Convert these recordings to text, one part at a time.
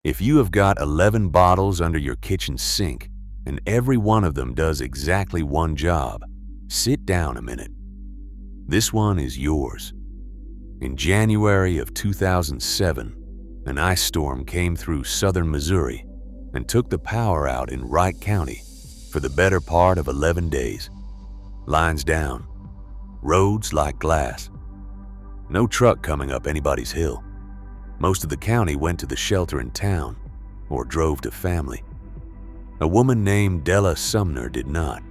If you have got 11 bottles under your kitchen sink and every one of them does exactly one job, sit down a minute. This one is yours. In January of 2007, an ice storm came through southern Missouri and took the power out in Wright County for the better part of 11 days. Lines down, roads like glass. No truck coming up anybody's hill. Most of the county went to the shelter in town or drove to family. A woman named Della Sumner did not.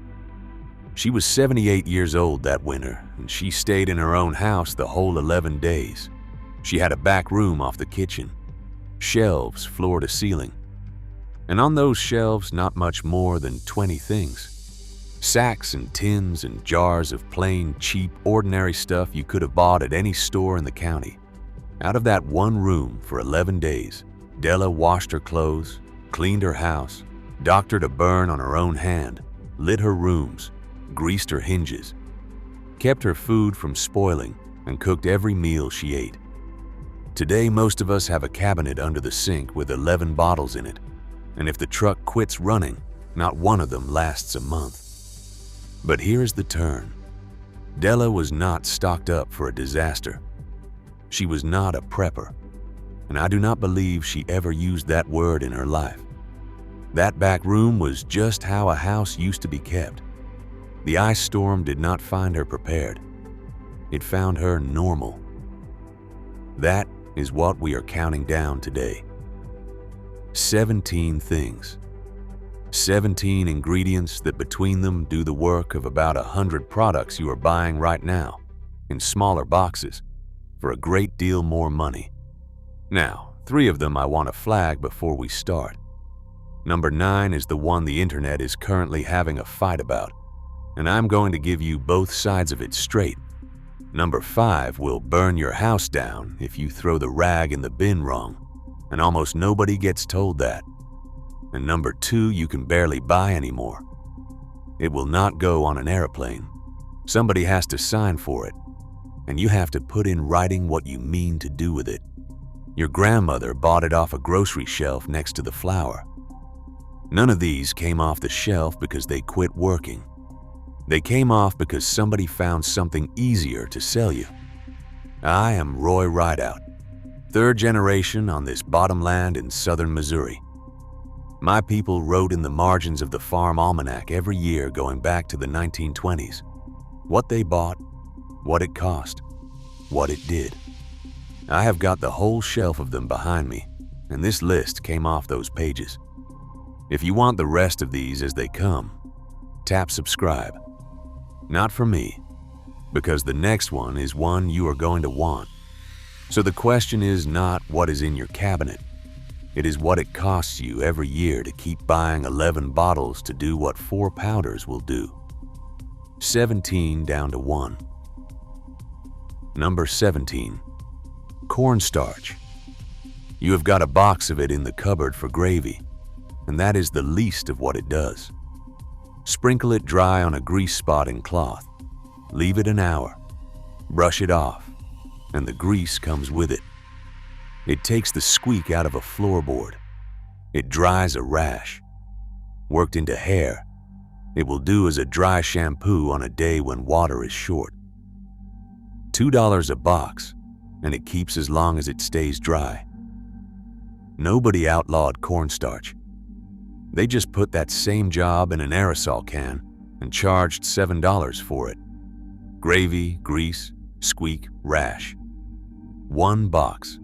She was 78 years old that winter, and she stayed in her own house the whole 11 days. She had a back room off the kitchen, shelves floor to ceiling, and on those shelves not much more than 20 things. Sacks and tins and jars of plain, cheap, ordinary stuff you could have bought at any store in the county. Out of that one room for 11 days, Della washed her clothes, cleaned her house, doctored a burn on her own hand, lit her rooms, greased her hinges, kept her food from spoiling, and cooked every meal she ate. Today, most of us have a cabinet under the sink with 11 bottles in it, and if the truck quits running, not one of them lasts a month. But here's the turn. Della was not stocked up for a disaster. She was not a prepper, and I do not believe she ever used that word in her life. That back room was just how a house used to be kept. The ice storm did not find her prepared. It found her normal. That is what we are counting down today. 17 things. 17 ingredients that between them do the work of about 100 products you are buying right now in smaller boxes for a great deal more money. Now, 3 of them I want to flag before we start. Number 9 is the one the internet is currently having a fight about, and I'm going to give you both sides of it straight. Number 5 will burn your house down if you throw the rag in the bin wrong, and almost nobody gets told that. And number 2 you can barely buy anymore. It will not go on an airplane. Somebody has to sign for it, and you have to put in writing what you mean to do with it. Your grandmother bought it off a grocery shelf next to the flour. None of these came off the shelf because they quit working. They came off because somebody found something easier to sell you. I am Roy Rideout, 3rd generation on this bottomland in southern Missouri. My people wrote in the margins of the farm almanac every year going back to the 1920s. What they bought, what it cost, what it did. I have got the whole shelf of them behind me, and this list came off those pages. If you want the rest of these as they come, tap subscribe. Not for me, because the next one is one you are going to want. So the question is not what is in your cabinet. It is what it costs you every year to keep buying 11 bottles to do what 4 powders will do. 17 down to 1. Number 17. Cornstarch. You have got a box of it in the cupboard for gravy, and that is the least of what it does. Sprinkle it dry on a grease spot in cloth. Leave it an hour. Brush it off, and the grease comes with it. It takes the squeak out of a floorboard. It dries a rash. Worked into hair, it will do as a dry shampoo on a day when water is short. $2 a box, and it keeps as long as it stays dry. Nobody outlawed cornstarch. They just put that same job in an aerosol can and charged $7 for it. Gravy, grease, squeak, rash. 1 box.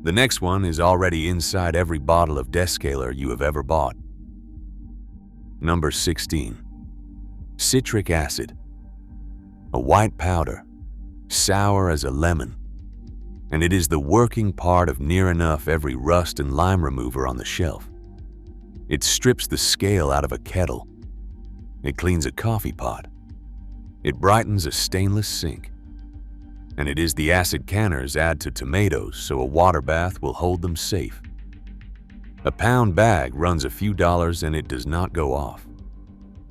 The next one is already inside every bottle of descaler you have ever bought. Number 16. Citric acid. A white powder, sour as a lemon, and it is the working part of near enough every rust and lime remover on the shelf. It strips the scale out of a kettle. It cleans a coffee pot. It brightens a stainless sink. And it is the acid canners add to tomatoes so a water bath will hold them safe. A pound bag runs a few dollars and it does not go off.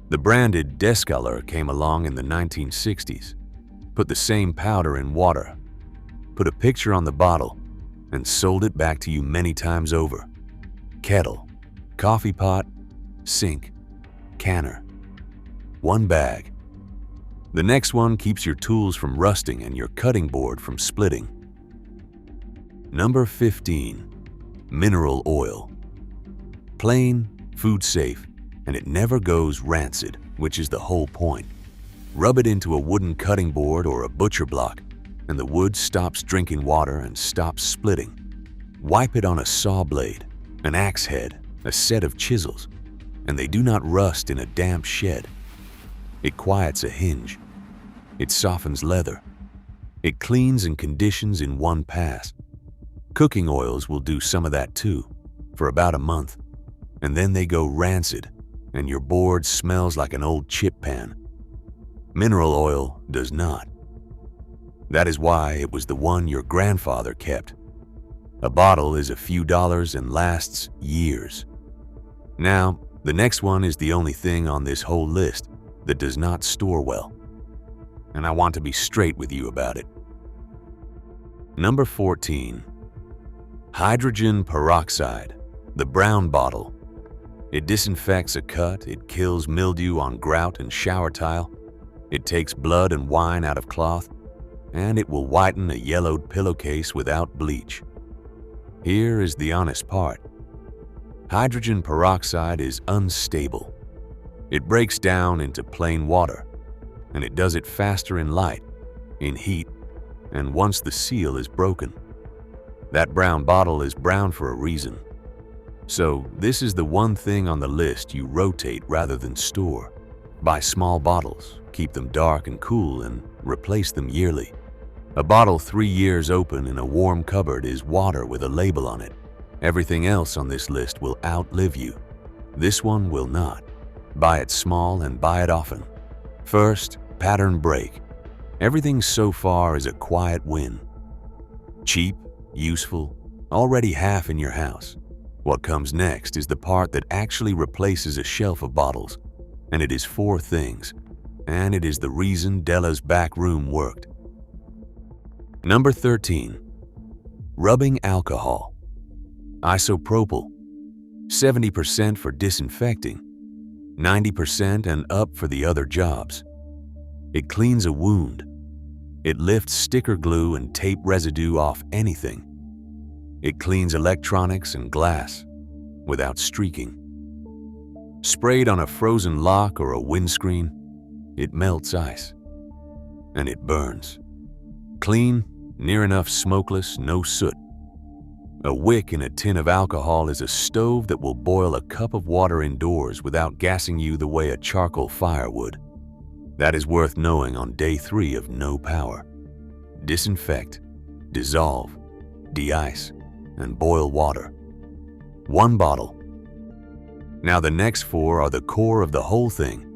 The branded Descaler came along in the 1960s, put the same powder in water, put a picture on the bottle, and sold it back to you many times over. kettle, coffee pot, sink, canner. One bag. The next one keeps your tools from rusting and your cutting board from splitting. Number 15. Mineral oil. Plain, food safe, and it never goes rancid, which is the whole point. Rub it into a wooden cutting board or a butcher block, and the wood stops drinking water and stops splitting. Wipe it on a saw blade, an axe head, a set of chisels, and they do not rust in a damp shed. It quiets a hinge. It softens leather. It cleans and conditions in one pass. Cooking oils will do some of that too, for about a month, and then they go rancid, and your board smells like an old chip pan. Mineral oil does not. That is why it was the one your grandfather kept. A bottle is a few dollars and lasts years. Now, the next one is the only thing on this whole list that does not store well, and I want to be straight with you about it. Number 14. Hydrogen peroxide, the brown bottle. It disinfects a cut, it kills mildew on grout and shower tile, it takes blood and wine out of cloth, and it will whiten a yellowed pillowcase without bleach. Here is the honest part. Hydrogen peroxide is unstable. It breaks down into plain water, and it does it faster in light, in heat, and once the seal is broken. That brown bottle is brown for a reason. So this is the one thing on the list you rotate rather than store. Buy small bottles, keep them dark and cool, and replace them yearly. A bottle 3 years open in a warm cupboard is water with a label on it. Everything else on this list will outlive you. This one will not. Buy it small and buy it often. First, pattern break. Everything so far is a quiet win. Cheap, useful, already half in your house. What comes next is the part that actually replaces a shelf of bottles, and it is 4 things, and it is the reason Della's back room worked. Number 13. Rubbing alcohol. Isopropyl. 70% for disinfecting, 90% and up for the other jobs. It cleans a wound. It lifts sticker glue and tape residue off anything. It cleans electronics and glass without streaking. Sprayed on a frozen lock or a windscreen, it melts ice. And it burns. Clean, near enough smokeless, no soot. A wick in a tin of alcohol is a stove that will boil a cup of water indoors without gassing you the way a charcoal fire would. That is worth knowing on day 3 of no power. Disinfect, dissolve, de-ice, and boil water. 1 bottle. Now the next 4 are the core of the whole thing,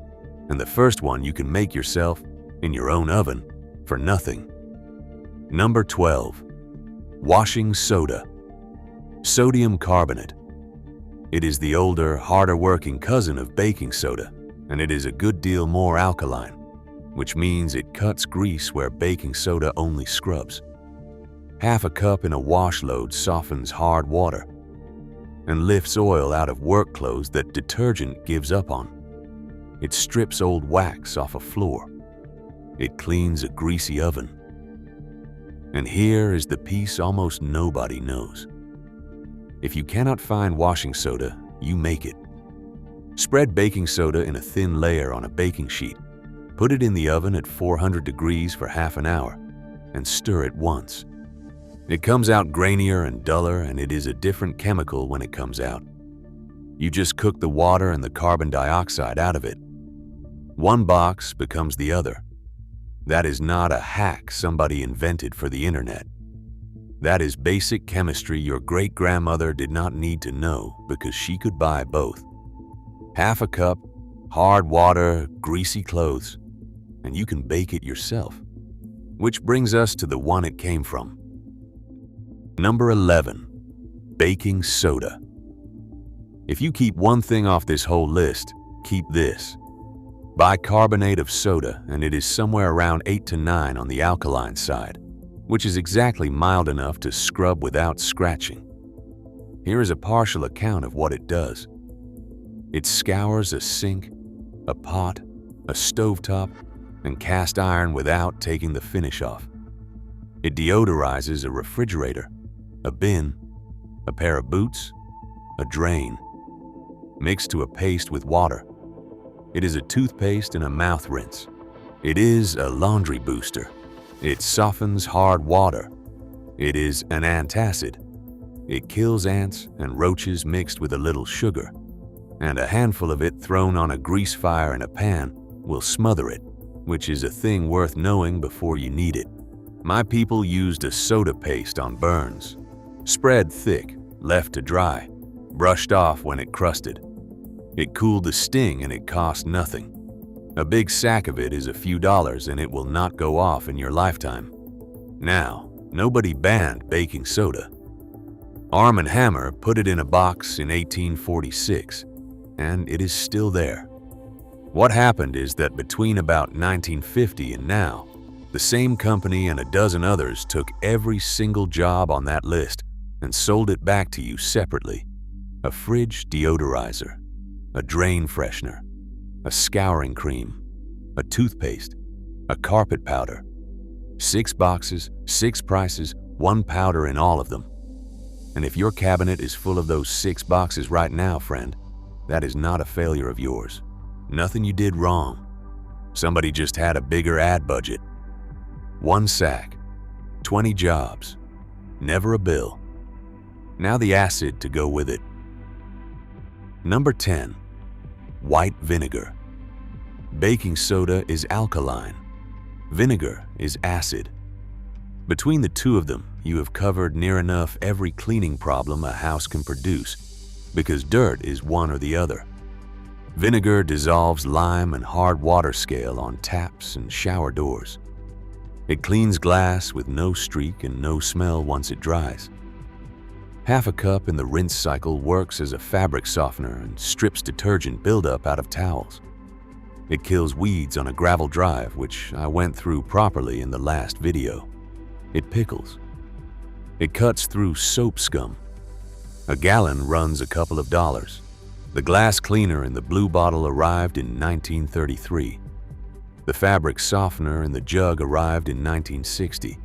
and the first one you can make yourself in your own oven for nothing. Number 12. Washing soda. Sodium carbonate. It is the older, harder-working cousin of baking soda, and it is a good deal more alkaline, which means it cuts grease where baking soda only scrubs. Half a cup in a wash load softens hard water and lifts oil out of work clothes that detergent gives up on. It strips old wax off a floor. It cleans a greasy oven. And here is the piece almost nobody knows. If you cannot find washing soda, you make it. Spread baking soda in a thin layer on a baking sheet. Put it in the oven at 400 degrees for half an hour and stir it once. It comes out grainier and duller, and it is a different chemical when it comes out. You just cook the water and the carbon dioxide out of it. 1 box becomes the other. That is not a hack somebody invented for the internet. That is basic chemistry your great-grandmother did not need to know because she could buy both. Half a cup, hard water, greasy clothes, and you can bake it yourself. Which brings us to the one it came from. Number 11. Baking soda. If you keep one thing off this whole list, keep this. Bicarbonate of soda, and it is somewhere around 8 to 9 on the alkaline side, which is exactly mild enough to scrub without scratching. Here is a partial account of what it does. It scours a sink, a pot, a stovetop, and cast iron without taking the finish off. It deodorizes a refrigerator, a bin, a pair of boots, a drain, mixed to a paste with water. It is a toothpaste and a mouth rinse. It is a laundry booster. It softens hard water. It is an antacid. It kills ants and roaches mixed with a little sugar, and a handful of it thrown on a grease fire in a pan will smother it, which is a thing worth knowing before you need it. My people used a soda paste on burns, spread thick, left to dry, brushed off when it crusted. It cooled the sting and it cost nothing. A big sack of it is a few dollars and it will not go off in your lifetime. Now, nobody banned baking soda. Arm & Hammer put it in a box in 1846, and it is still there. What happened is that between about 1950 and now, the same company and a dozen others took every single job on that list and sold it back to you separately. A fridge deodorizer, a drain freshener, a scouring cream, a toothpaste, a carpet powder. 6 boxes, 6 prices, 1 powder in all of them. And if your cabinet is full of those 6 boxes right now, friend, that is not a failure of yours. Nothing you did wrong. Somebody just had a bigger ad budget. 1 sack, 20 jobs, never a bill. Now the acid to go with it. Number 10, white vinegar. Baking soda is alkaline. Vinegar is acid. Between the two of them, you have covered near enough every cleaning problem a house can produce, because dirt is one or the other. Vinegar dissolves lime and hard water scale on taps and shower doors. It cleans glass with no streak and no smell once it dries. Half a cup in the rinse cycle works as a fabric softener and strips detergent buildup out of towels. It kills weeds on a gravel drive, which I went through properly in the last video. It pickles. It cuts through soap scum. A gallon runs a couple of dollars. The glass cleaner in the blue bottle arrived in 1933. The fabric softener in the jug arrived in 1960.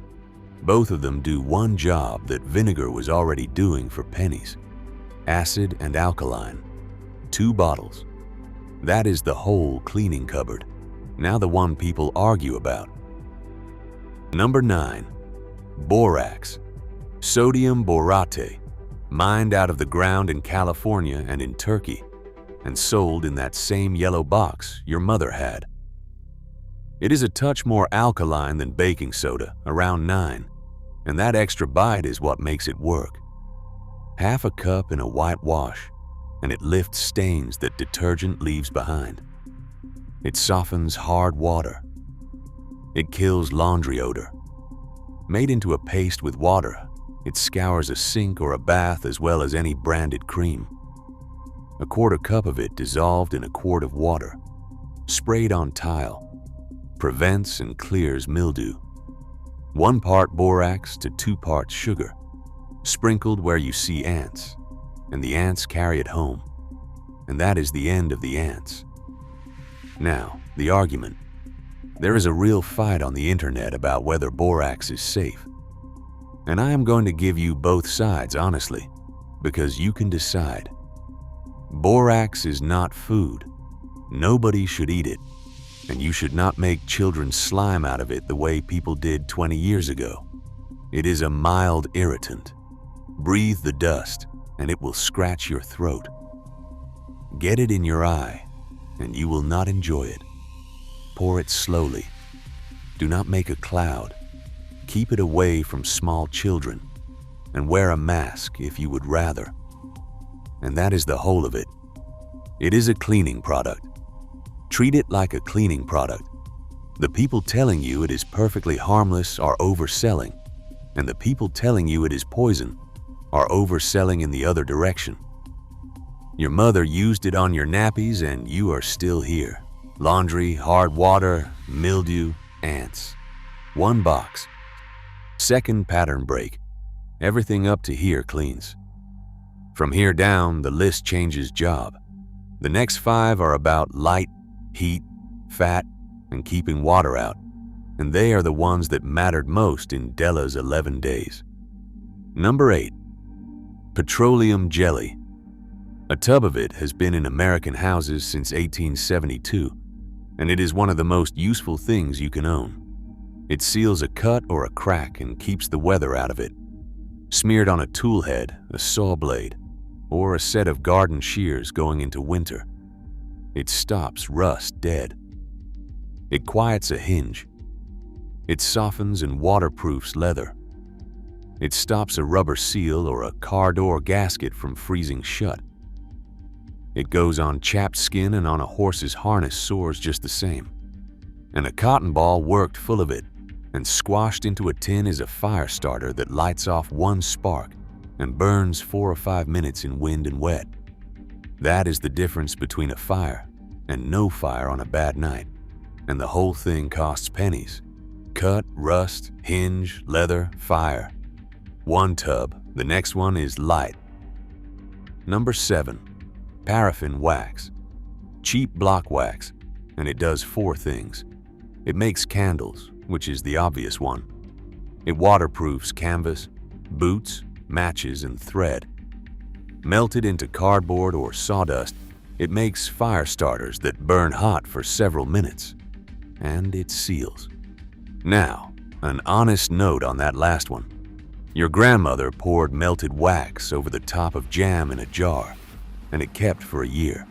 Both of them do one job that vinegar was already doing for pennies. Acid and alkaline. 2 bottles. That is the whole cleaning cupboard. Now the one people argue about. Number 9. Borax. Sodium borate, mined out of the ground in California and in Turkey, and sold in that same yellow box your mother had. It is a touch more alkaline than baking soda, around 9, and that extra bite is what makes it work. Half a cup in a white wash, and it lifts stains that detergent leaves behind. It softens hard water. It kills laundry odor. Made into a paste with water, it scours a sink or a bath as well as any branded cream. A quarter cup of it dissolved in a quart of water, sprayed on tile, prevents and clears mildew. 1 part borax to 2 parts sugar, sprinkled where you see ants, and the ants carry it home. And that is the end of the ants. Now, the argument. There is a real fight on the internet about whether borax is safe. And I am going to give you both sides honestly, because you can decide. Borax is not food. Nobody should eat it. And you should not make children slime out of it the way people did 20 years ago. It is a mild irritant. Breathe the dust, and it will scratch your throat. Get it in your eye, and you will not enjoy it. Pour it slowly. Do not make a cloud. Keep it away from small children, and wear a mask if you would rather. And that is the whole of it. It is a cleaning product. Treat it like a cleaning product. The people telling you it is perfectly harmless are overselling, and the people telling you it is poison are overselling in the other direction. Your mother used it on your nappies and you are still here. Laundry, hard water, mildew, ants. 1 box. 2nd pattern break. Everything up to here cleans. From here down, the list changes job. The next 5 are about light, heat, fat, and keeping water out, and they are the ones that mattered most in Della's 11 days. Number 8. Petroleum jelly. A tub of it has been in American houses since 1872, and it is one of the most useful things you can own. It seals a cut or a crack and keeps the weather out of it. Smeared on a tool head, a saw blade, or a set of garden shears going into winter, it stops rust dead. It quiets a hinge. It softens and waterproofs leather. It stops a rubber seal or a car door gasket from freezing shut. It goes on chapped skin and on a horse's harness sores just the same. And a cotton ball worked full of it and squashed into a tin is a fire starter that lights off one spark and burns 4 or 5 minutes in wind and wet. That is the difference between a fire and no fire on a bad night. And the whole thing costs pennies. Cut, rust, hinge, leather, fire. One tub, the next one is light. Number 7. Paraffin wax. Cheap block wax, and it does 4 things. It makes candles, which is the obvious one. It waterproofs canvas, boots, matches, and thread. Melted into cardboard or sawdust, it makes fire starters that burn hot for several minutes. And it seals. Now, an honest note on that last one. Your grandmother poured melted wax over the top of jam in a jar, and it kept for a year.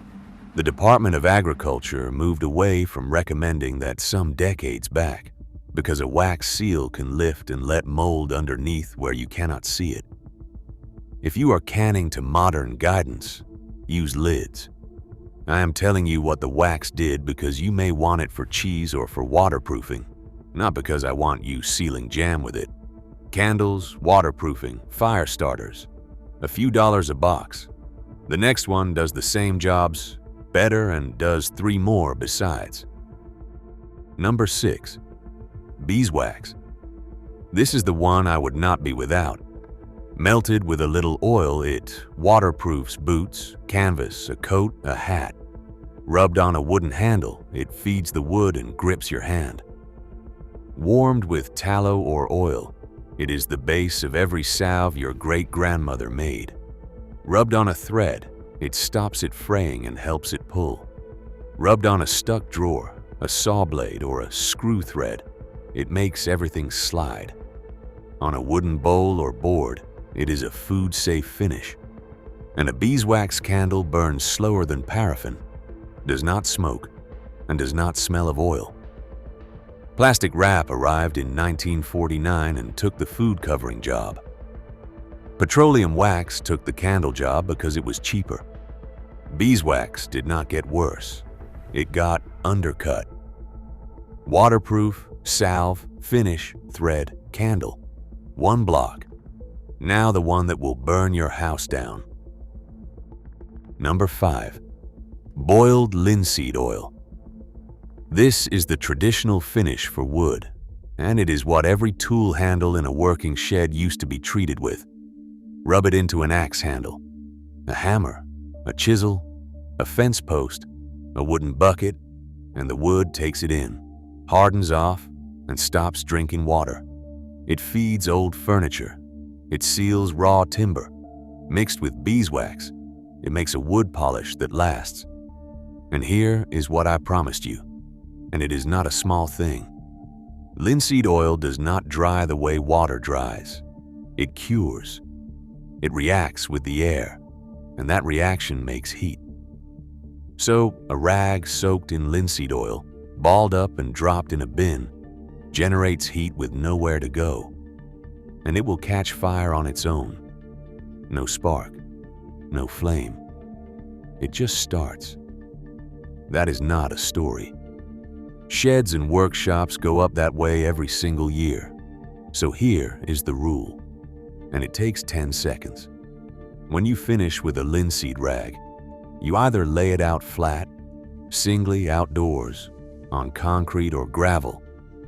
The Department of Agriculture moved away from recommending that some decades back because a wax seal can lift and let mold underneath where you cannot see it. If you are canning to modern guidance, use lids. I am telling you what the wax did because you may want it for cheese or for waterproofing, not because I want you sealing jam with it. Candles, waterproofing, fire starters, a few dollars a box. The next one does the same jobs, better, and does 3 more besides. Number 6. Beeswax. This is the one I would not be without. Melted with a little oil, it waterproofs boots, canvas, a coat, a hat. Rubbed on a wooden handle, it feeds the wood and grips your hand. Warmed with tallow or oil, it is the base of every salve your great-grandmother made. Rubbed on a thread, it stops it fraying and helps it pull. Rubbed on a stuck drawer, a saw blade, or a screw thread, it makes everything slide. On a wooden bowl or board, it is a food-safe finish. And a beeswax candle burns slower than paraffin, does not smoke, and does not smell of oil. Plastic wrap arrived in 1949 and took the food covering job. Petroleum wax took the candle job because it was cheaper. Beeswax did not get worse. It got undercut. Waterproof, salve, finish, thread, candle. 1 block. Now the one that will burn your house down. Number 5. Boiled linseed oil. This is the traditional finish for wood, and it is what every tool handle in a working shed used to be treated with. Rub it into an axe handle, a hammer, a chisel, a fence post, a wooden bucket, and the wood takes it in, hardens off, and stops drinking water. It feeds old furniture. It seals raw timber. Mixed with beeswax, it makes a wood polish that lasts. And here is what I promised you, and it is not a small thing. Linseed oil does not dry the way water dries. It cures. It reacts with the air, and that reaction makes heat. So, a rag soaked in linseed oil, balled up and dropped in a bin, generates heat with nowhere to go, and it will catch fire on its own. No spark, no flame. It just starts. That is not a story. Sheds and workshops go up that way every single year. So here is the rule, and it takes 10 seconds. When you finish with a linseed rag, you either lay it out flat, singly outdoors, on concrete or gravel,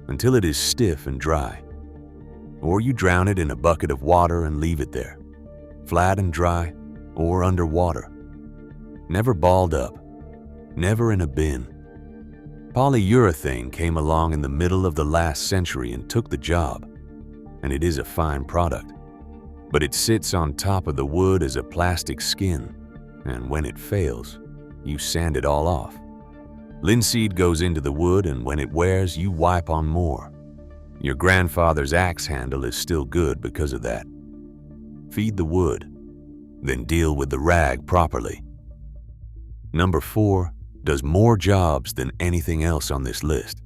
until it is stiff and dry. Or you drown it in a bucket of water and leave it there, flat and dry, or underwater. Never balled up, never in a bin. Polyurethane came along in the middle of the last century and took the job, and it is a fine product. But it sits on top of the wood as a plastic skin, and when it fails, you sand it all off. Linseed goes into the wood, and when it wears, you wipe on more. Your grandfather's axe handle is still good because of that. Feed the wood, then deal with the rag properly. Number 4 does more jobs than anything else on this list.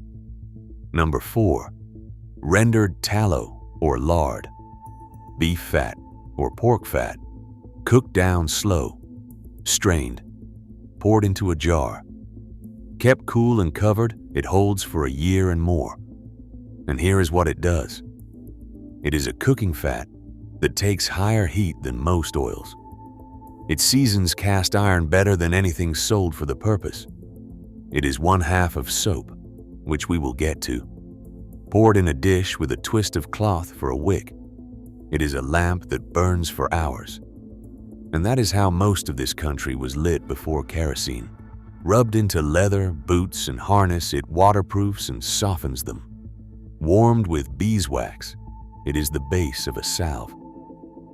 Number 4, rendered tallow or lard, beef fat or pork fat, cooked down slow, strained, poured into a jar. Kept cool and covered, it holds for a year and more. And here is what it does. It is a cooking fat that takes higher heat than most oils. It seasons cast iron better than anything sold for the purpose. It is 1/2 of soap, which we will get to, poured in a dish with a twist of cloth for a wick. It is a lamp that burns for hours. And that is how most of this country was lit before kerosene. Rubbed into leather, boots, and harness, it waterproofs and softens them. Warmed with beeswax, it is the base of a salve,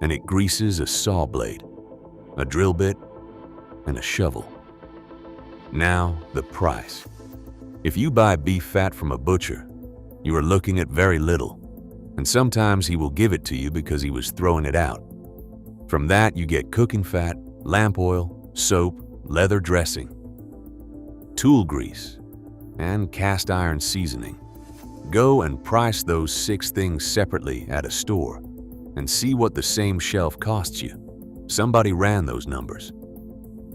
and it greases a saw blade, a drill bit, and a shovel. Now, the price. If you buy beef fat from a butcher, you are looking at very little, and sometimes he will give it to you because he was throwing it out. From that, you get cooking fat, lamp oil, soap, leather dressing, tool grease, and cast iron seasoning. Go and price those 6 things separately at a store and see what the same shelf costs you. Somebody ran those numbers.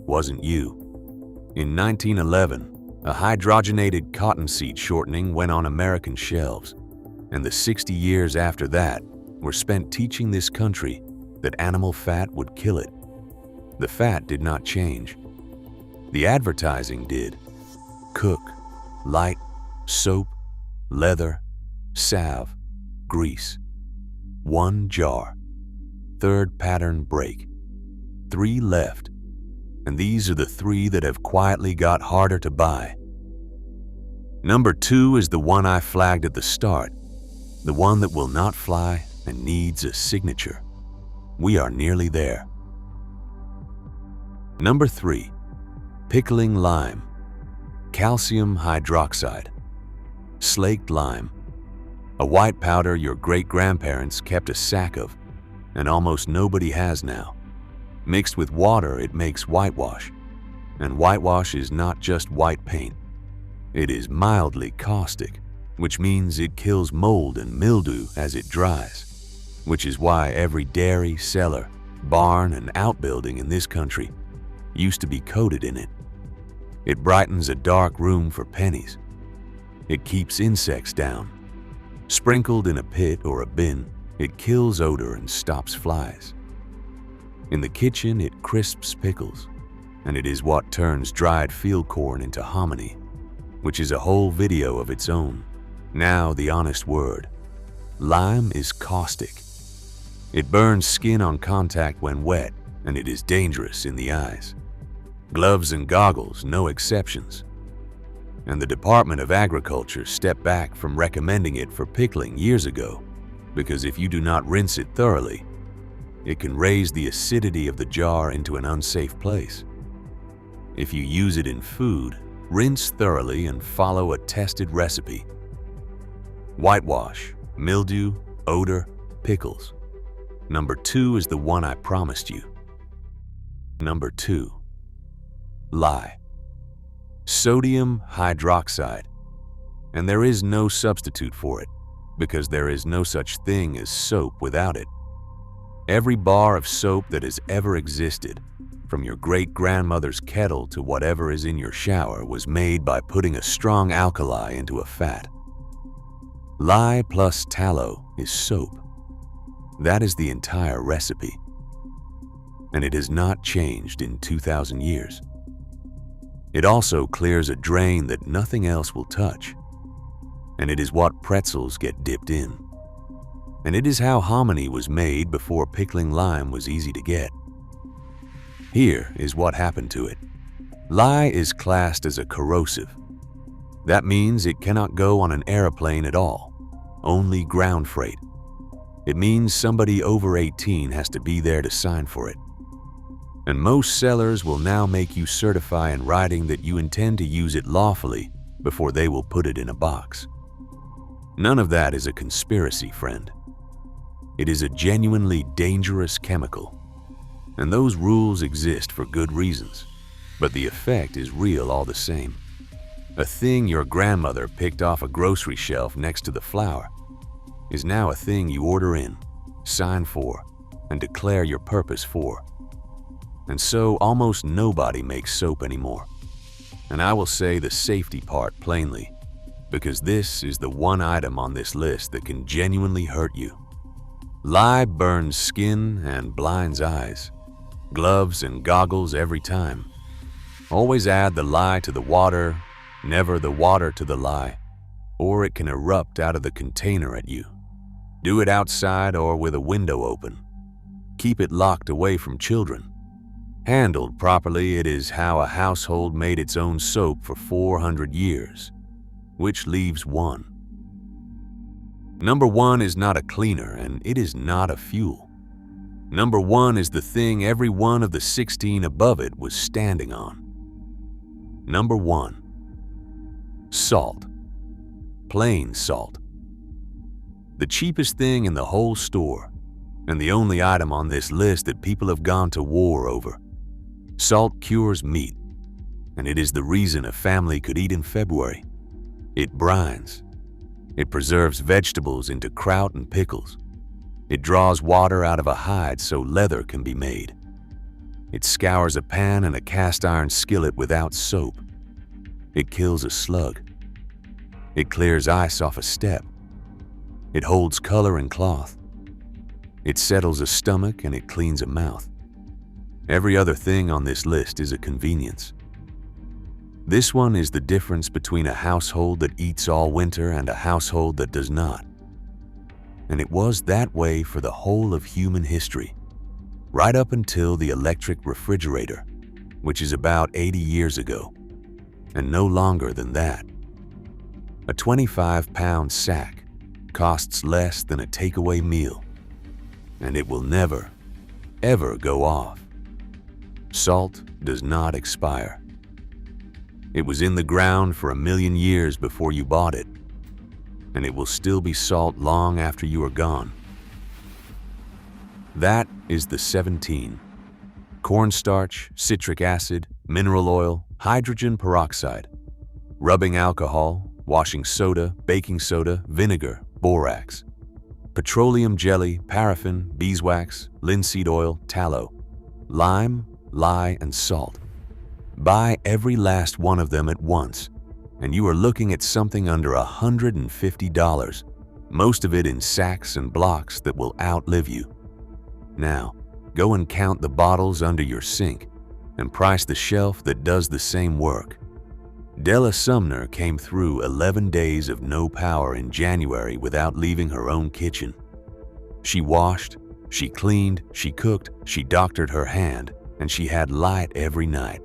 Wasn't you. In 1911, a hydrogenated cottonseed shortening went on American shelves, and the 60 years after that were spent teaching this country that animal fat would kill it. The fat did not change. The advertising did. Cook, light, soap, leather, salve, grease. 1 jar. 3rd pattern break. 3 left. And these are the 3 that have quietly got harder to buy. Number 2 is the one I flagged at the start, the one that will not fly and needs a signature. We are nearly there. Number 3, pickling lime, calcium hydroxide, slaked lime, a white powder your great-grandparents kept a sack of, and almost nobody has now. Mixed with water, it makes whitewash, and whitewash is not just white paint. It is mildly caustic, which means it kills mold and mildew as it dries, which is why every dairy, cellar, barn, and outbuilding in this country used to be coated in it. It brightens a dark room for pennies. It keeps insects down. Sprinkled in a pit or a bin, it kills odor and stops flies. In the kitchen, it crisps pickles, and it is what turns dried field corn into hominy, which is a whole video of its own. Now, the honest word. Lime is caustic. It burns skin on contact when wet, and it is dangerous in the eyes. Gloves and goggles, no exceptions. And the Department of Agriculture stepped back from recommending it for pickling years ago, because if you do not rinse it thoroughly, it can raise the acidity of the jar into an unsafe place. If you use it in food, rinse thoroughly and follow a tested recipe. Whitewash, mildew, odor, pickles. Number 2 is the one I promised you. Number 2, lye. Sodium hydroxide. And there is no substitute for it, because there is no such thing as soap without it. Every bar of soap that has ever existed, from your great-grandmother's kettle to whatever is in your shower, was made by putting a strong alkali into a fat. Lye plus tallow is soap. That is the entire recipe. And it has not changed in 2,000 years. It also clears a drain that nothing else will touch. And it is what pretzels get dipped in. And it is how hominy was made before pickling lime was easy to get. Here is what happened to it. Lye is classed as a corrosive. That means it cannot go on an airplane at all, only ground freight. It means somebody over 18 has to be there to sign for it. And most sellers will now make you certify in writing that you intend to use it lawfully before they will put it in a box. None of that is a conspiracy, friend. It is a genuinely dangerous chemical. And those rules exist for good reasons, but the effect is real all the same. A thing your grandmother picked off a grocery shelf next to the flour is now a thing you order in, sign for, and declare your purpose for. And so almost nobody makes soap anymore. And I will say the safety part plainly, because this is the one item on this list that can genuinely hurt you. Lye burns skin and blinds eyes. Gloves and goggles every time. Always add the lye to the water, never the water to the lye, or it can erupt out of the container at you. Do it outside or with a window open. Keep it locked away from children. Handled properly, it is how a household made its own soap for 400 years, which leaves one. Number one is not a cleaner, and it is not a fuel. Number one is the thing every one of the 16 above it was standing on. Number one, salt. Plain salt. The cheapest thing in the whole store, and the only item on this list that people have gone to war over. Salt cures meat, and it is the reason a family could eat in February. It brines. It preserves vegetables into kraut and pickles. It draws water out of a hide so leather can be made. It scours a pan and a cast iron skillet without soap. It kills a slug. It clears ice off a step. It holds color in cloth. It settles a stomach and it cleans a mouth. Every other thing on this list is a convenience. This one is the difference between a household that eats all winter and a household that does not. And it was that way for the whole of human history, right up until the electric refrigerator, which is about 80 years ago, and no longer than that. A 25-pound sack costs less than a takeaway meal, and it will never, ever go off. Salt does not expire. It was in the ground for 1,000,000 years before you bought it, and it will still be salt long after you are gone. That is the 17. Cornstarch, citric acid, mineral oil, hydrogen peroxide, rubbing alcohol, washing soda, baking soda, vinegar, borax, petroleum jelly, paraffin, beeswax, linseed oil, tallow, lime, lye, and salt. Buy every last one of them at once, and you are looking at something under $150, most of it in sacks and blocks that will outlive you. Now, go and count the bottles under your sink and price the shelf that does the same work. Della Sumner came through 11 days of no power in January without leaving her own kitchen. She washed, she cleaned, she cooked, she doctored her hand, and she had light every night.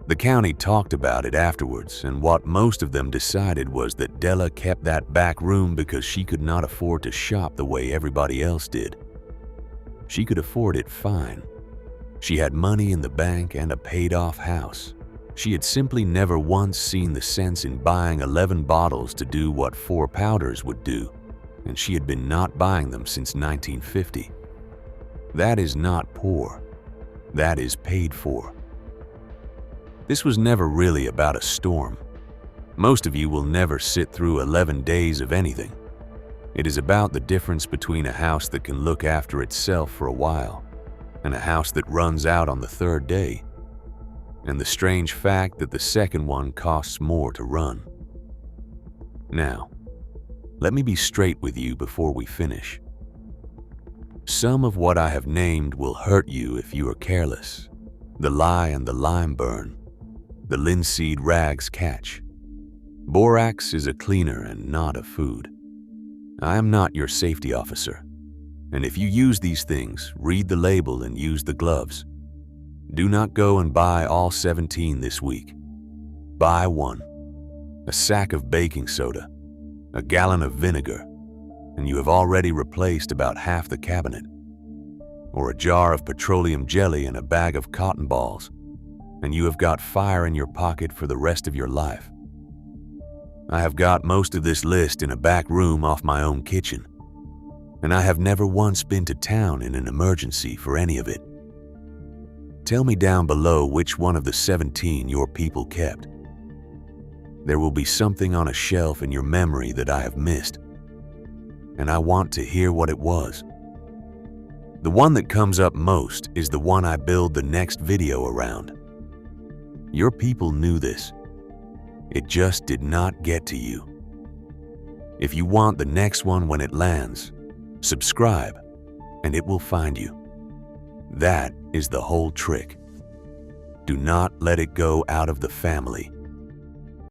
The county talked about it afterwards, and what most of them decided was that Della kept that back room because she could not afford to shop the way everybody else did. She could afford it fine. She had money in the bank and a paid-off house. She had simply never once seen the sense in buying 11 bottles to do what 4 powders would do, and she had been not buying them since 1950. That is not poor. That is paid for. This was never really about a storm. Most of you will never sit through 11 days of anything. It is about the difference between a house that can look after itself for a while and a house that runs out on the 3rd day, and the strange fact that the second one costs more to run. Now, let me be straight with you before we finish. Some of what I have named will hurt you if you are careless. The lye and the lime burn. The linseed rags catch. Borax is a cleaner and not a food. I am not your safety officer, and if you use these things, read the label and use the gloves. Do not go and buy all 17 this week. Buy one. A sack of baking soda, a gallon of vinegar, and you have already replaced about half the cabinet. Or a jar of petroleum jelly and a bag of cotton balls, and you have got fire in your pocket for the rest of your life. I have got most of this list in a back room off my own kitchen, and I have never once been to town in an emergency for any of it. Tell me down below which one of the 17 your people kept. There will be something on a shelf in your memory that I have missed, and I want to hear what it was. The one that comes up most is the one I build the next video around. Your people knew this. It just did not get to you. If you want the next one when it lands, subscribe and it will find you. That is the whole trick. Do not let it go out of the family.